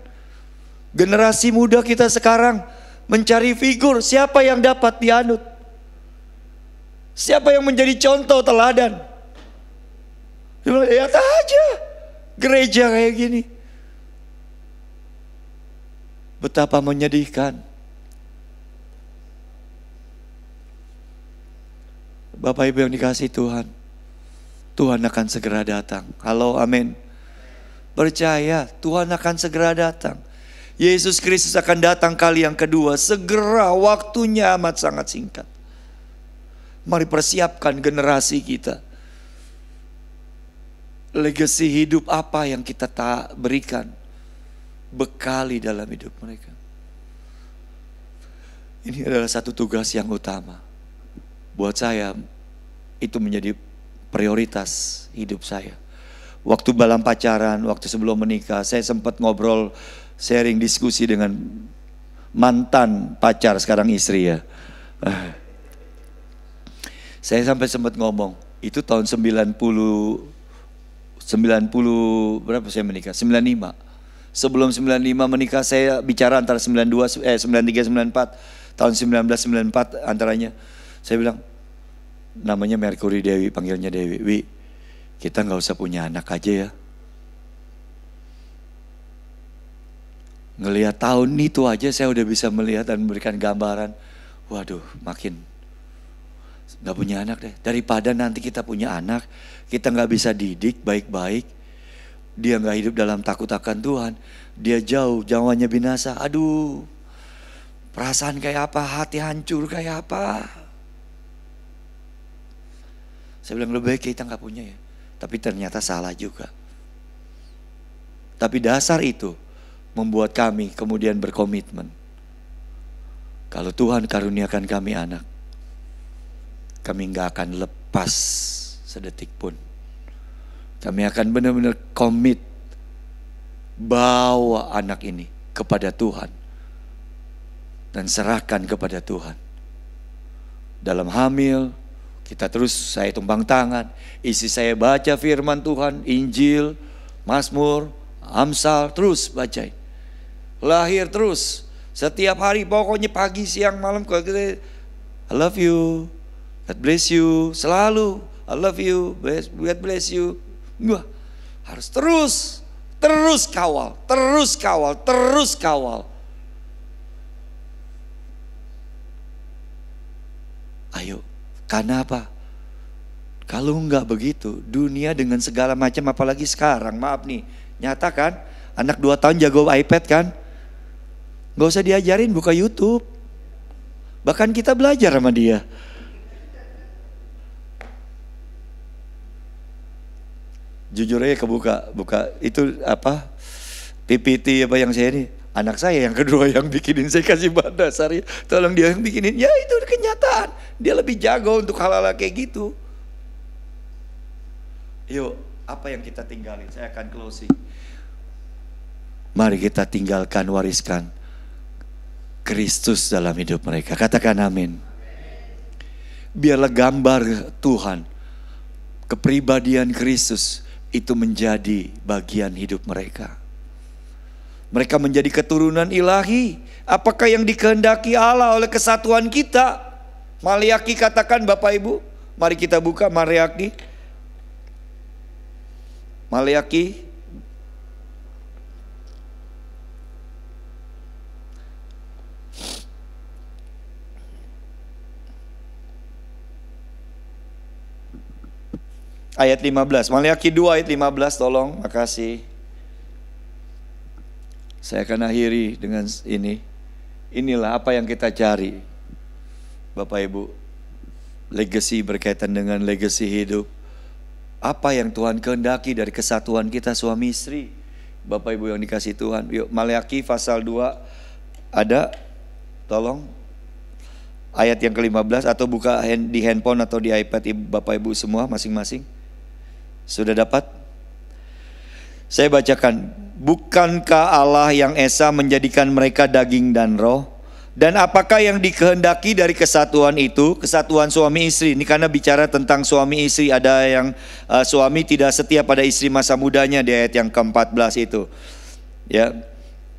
generasi muda kita sekarang mencari figur, siapa yang dapat dianut, siapa yang menjadi contoh teladan. Lihat aja gereja kayak gini. Betapa menyedihkan. Bapak Ibu yang dikasihi Tuhan, Tuhan akan segera datang. Halo, amin. Percaya, Tuhan akan segera datang. Yesus Kristus akan datang kali yang kedua. Segera, waktunya amat sangat singkat. Mari persiapkan generasi kita. Legasi hidup apa yang kita tak berikan, bekali dalam hidup mereka. Ini adalah satu tugas yang utama. Buat saya, itu menjadi prioritas hidup saya. Waktu dalam pacaran, waktu sebelum menikah, saya sempat ngobrol, sharing diskusi dengan mantan pacar, sekarang istri ya. Saya sampai sempat ngomong, itu tahun 90 berapa saya menikah? 95. Sebelum 95 menikah saya bicara antara 93 94, tahun 1994 antaranya. Saya bilang, namanya Mercury Dewi, panggilnya Dewi. Wi, kita nggak usah punya anak aja ya. Ngelihat tahun itu aja saya udah bisa melihat dan memberikan gambaran. Waduh, makin gak punya anak deh. Daripada nanti kita punya anak, kita gak bisa didik baik-baik, dia gak hidup dalam takut akan Tuhan, dia jauh, jawanya binasa. Aduh, perasaan kayak apa, hati hancur kayak apa. Saya bilang lebih baik kita gak punya ya. Tapi ternyata salah juga. Tapi dasar itu membuat kami kemudian berkomitmen. Kalau Tuhan karuniakan kami anak, kami gak akan lepas sedetik pun. Kami akan benar-benar komit bawa anak ini kepada Tuhan. dan serahkan kepada Tuhan. Dalam hamil, kita terus saya tumpang tangan, istri saya baca firman Tuhan, Injil, Mazmur, Amsal, terus bacain. Lahir terus, setiap hari pokoknya pagi, siang, malam, kalau kita, I love you, God bless you, selalu, I love you, God bless you. Wah, harus terus kawal, terus kawal, terus kawal. Ayo, karena apa? Kalau enggak begitu, dunia dengan segala macam, apalagi sekarang, maaf nih, nyata kan? Anak 2 tahun jago iPad kan? Gak usah diajarin, buka YouTube. Bahkan kita belajar sama dia. Jujur aja buka itu apa? PPT apa yang saya ini. Anak saya yang kedua yang bikinin, saya kasih bahan dasar ya. Tolong dia yang bikinin. Ya itu kenyataan. Dia lebih jago untuk hal-hal kayak gitu. Yuk, apa yang kita tinggalin? Saya akan closing. Mari kita tinggalkan, wariskan Kristus dalam hidup mereka. Katakan amin. Biarlah gambar Tuhan, kepribadian Kristus itu menjadi bagian hidup mereka. Mereka menjadi keturunan ilahi. Apakah yang dikehendaki Allah oleh kesatuan kita? Maliaki katakan Bapak Ibu. Mari kita buka Maliaki. Maliaki. Ayat 15. Maliaki 2 ayat 15 tolong. Makasih. Saya akan akhiri dengan ini. Inilah apa yang kita cari, Bapak Ibu. Legacy berkaitan dengan legacy hidup. Apa yang Tuhan kehendaki dari kesatuan kita suami istri, Bapak Ibu yang dikasih Tuhan. Yuk, Maliaki pasal 2 ada, tolong. Ayat yang ke-15 atau buka di handphone atau di iPad Bapak Ibu semua masing-masing. Sudah dapat? Saya bacakan. Bukankah Allah yang esa menjadikan mereka daging dan roh? Dan apakah yang dikehendaki dari kesatuan itu? Kesatuan suami istri. Ini karena bicara tentang suami istri. Ada yang suami tidak setia pada istri masa mudanya di ayat yang ke-14 itu. Ya.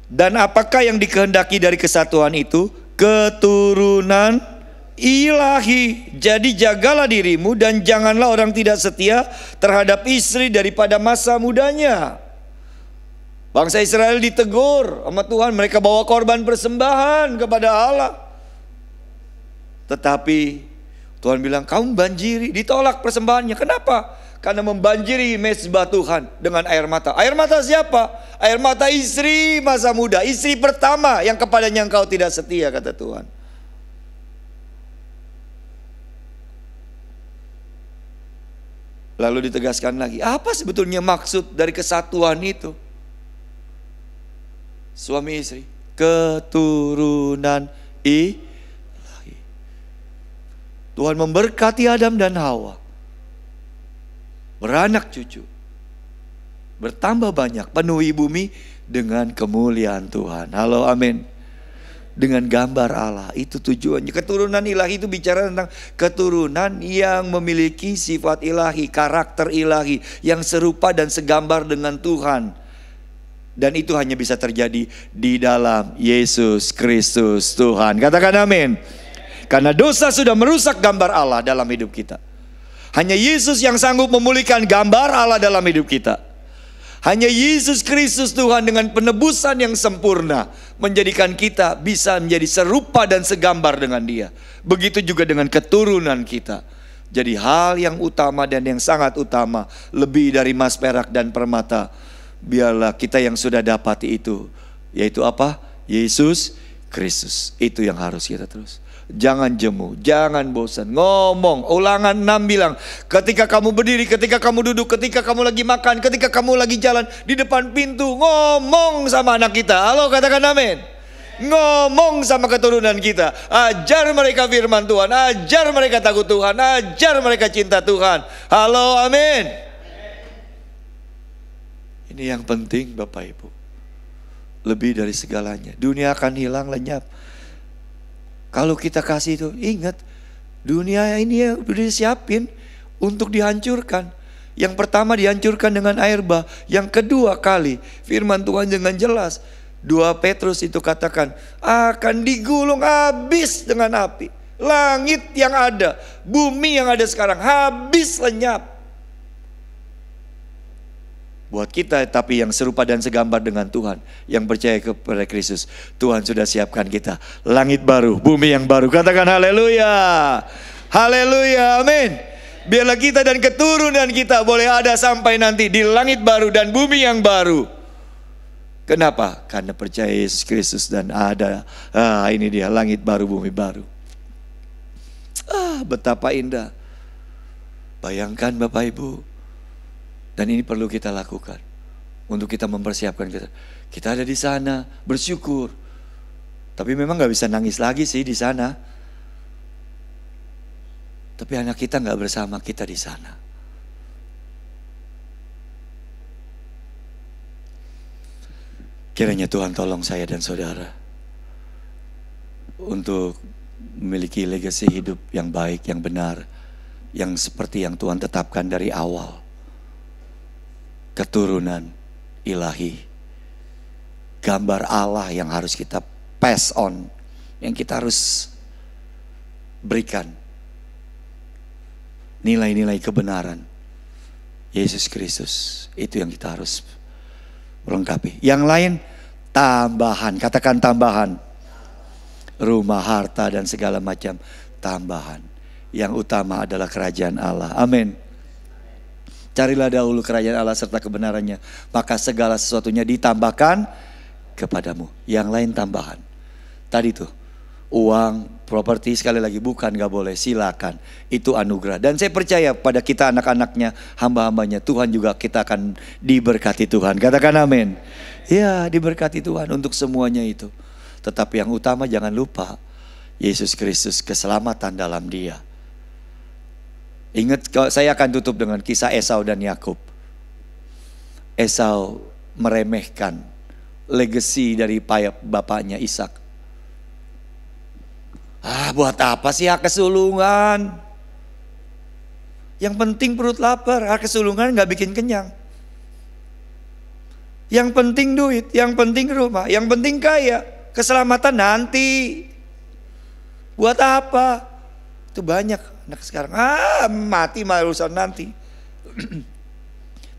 Dan apakah yang dikehendaki dari kesatuan itu? Keturunan ilahi. Jadi jagalah dirimu dan janganlah orang tidak setia terhadap istri daripada masa mudanya. Bangsa Israel ditegur sama Tuhan, mereka bawa korban persembahan kepada Allah. Tetapi Tuhan bilang, kamu banjiri, ditolak persembahannya. Kenapa? Karena membanjiri mezbah Tuhan dengan air mata. Air mata siapa? Air mata istri masa muda, istri pertama yang kepadanya engkau tidak setia, kata Tuhan. Lalu ditegaskan lagi, apa sebetulnya maksud dari kesatuan itu? Suami istri, keturunan ilahi. Tuhan memberkati Adam dan Hawa, beranak cucu, bertambah banyak, penuhi bumi dengan kemuliaan Tuhan. Halo, amin. Dengan gambar Allah, itu tujuannya. Keturunan ilahi itu bicara tentang keturunan yang memiliki sifat ilahi, karakter ilahi, yang serupa dan segambar dengan Tuhan. Dan itu hanya bisa terjadi di dalam Yesus Kristus Tuhan. Katakan amin. Karena dosa sudah merusak gambar Allah dalam hidup kita. Hanya Yesus yang sanggup memulihkan gambar Allah dalam hidup kita. Hanya Yesus Kristus Tuhan dengan penebusan yang sempurna menjadikan kita bisa menjadi serupa dan segambar dengan Dia. Begitu juga dengan keturunan kita. Jadi hal yang utama dan yang sangat utama, lebih dari emas, perak dan permata, biarlah kita yang sudah dapati itu, yaitu apa? Yesus Kristus. Itu yang harus kita terus. Jangan jemu, jangan bosan. Ngomong, Ulangan 6 bilang, ketika kamu berdiri, ketika kamu duduk, ketika kamu lagi makan, ketika kamu lagi jalan di depan pintu, ngomong sama anak kita. Halo, katakan amin. Ngomong sama keturunan kita. Ajar mereka firman Tuhan, ajar mereka takut Tuhan, ajar mereka cinta Tuhan. Halo, amin. Ini yang penting Bapak Ibu. Lebih dari segalanya. Dunia akan hilang, lenyap. Kalau kita kasih itu, ingat dunia ini ya udah disiapin untuk dihancurkan. Yang pertama dihancurkan dengan air bah. Yang kedua kali firman Tuhan dengan jelas 2 Petrus itu katakan akan digulung habis dengan api. Langit yang ada, bumi yang ada sekarang habis lenyap. Buat kita tapi yang serupa dan segambar dengan Tuhan, yang percaya kepada Kristus, Tuhan sudah siapkan kita langit baru, bumi yang baru. Katakan haleluya. Haleluya, amin. Biarlah kita dan keturunan kita boleh ada sampai nanti di langit baru dan bumi yang baru. Kenapa? Karena percaya Yesus Kristus dan ada ini dia langit baru, bumi baru. Betapa indah. Bayangkan Bapak Ibu. Dan ini perlu kita lakukan untuk kita mempersiapkan kita. Kita ada di sana bersyukur. Tapi memang gak bisa nangis lagi sih di sana. Tapi anak kita gak bersama kita di sana. Kiranya Tuhan tolong saya dan saudara untuk memiliki legasi hidup yang baik, yang benar, yang seperti yang Tuhan tetapkan dari awal. Keturunan ilahi, gambar Allah yang harus kita pass on, yang kita harus berikan. Nilai-nilai kebenaran Yesus Kristus, itu yang kita harus melengkapi. Yang lain tambahan, katakan tambahan. Rumah, harta dan segala macam tambahan. Yang utama adalah kerajaan Allah. Amin. Carilah dahulu kerajaan Allah serta kebenarannya, maka segala sesuatunya ditambahkan kepadamu. Yang lain tambahan. Tadi tuh uang, properti, sekali lagi bukan, gak boleh, silakan. Itu anugerah. Dan saya percaya pada kita anak-anaknya, hamba-hambanya, Tuhan juga kita akan diberkati Tuhan. Katakan amin. Ya, diberkati Tuhan untuk semuanya itu. Tetapi yang utama jangan lupa Yesus Kristus, keselamatan dalam Dia. Ingat, saya akan tutup dengan kisah Esau dan Yakub. Esau meremehkan legasi dari bapaknya Ishak. Buat apa sih hak kesulungan? Yang penting perut lapar, hak kesulungan gak bikin kenyang. Yang penting duit, yang penting rumah, yang penting kaya. Keselamatan nanti. Buat apa? Itu banyak anak sekarang. Mati malah urusan nanti.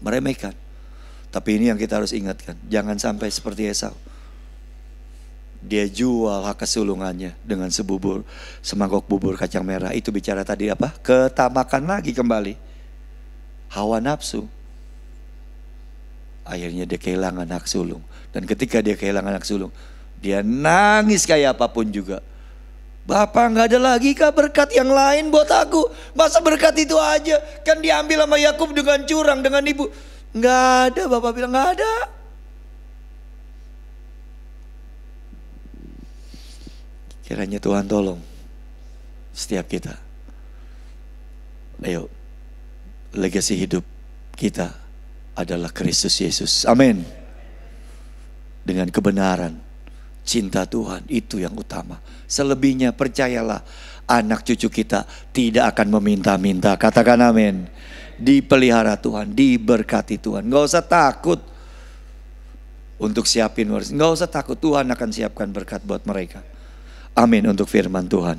Meremehkan. Tapi ini yang kita harus ingatkan. Jangan sampai seperti Esau. Dia jual hak kesulungannya dengan semangkok bubur kacang merah. Itu bicara tadi apa? Ketamakan lagi kembali. Hawa nafsu. Akhirnya dia kehilangan hak sulung. Dan ketika dia kehilangan hak sulung, dia nangis kayak apapun juga. Bapak gak ada lagi kah berkat yang lain buat aku? Masa berkat itu aja? Kan diambil sama Yakub dengan curang, dengan ibu. Gak ada, Bapak bilang gak ada. Kiranya Tuhan tolong setiap kita. Ayo, legasi hidup kita adalah Kristus Yesus. Amin. Dengan kebenaran, cinta Tuhan, itu yang utama. Selebihnya percayalah, anak cucu kita tidak akan meminta-minta. Katakan amin. Dipelihara Tuhan, diberkati Tuhan. Gak usah takut untuk siapin waris. Gak usah takut, Tuhan akan siapkan berkat buat mereka. Amin untuk firman Tuhan.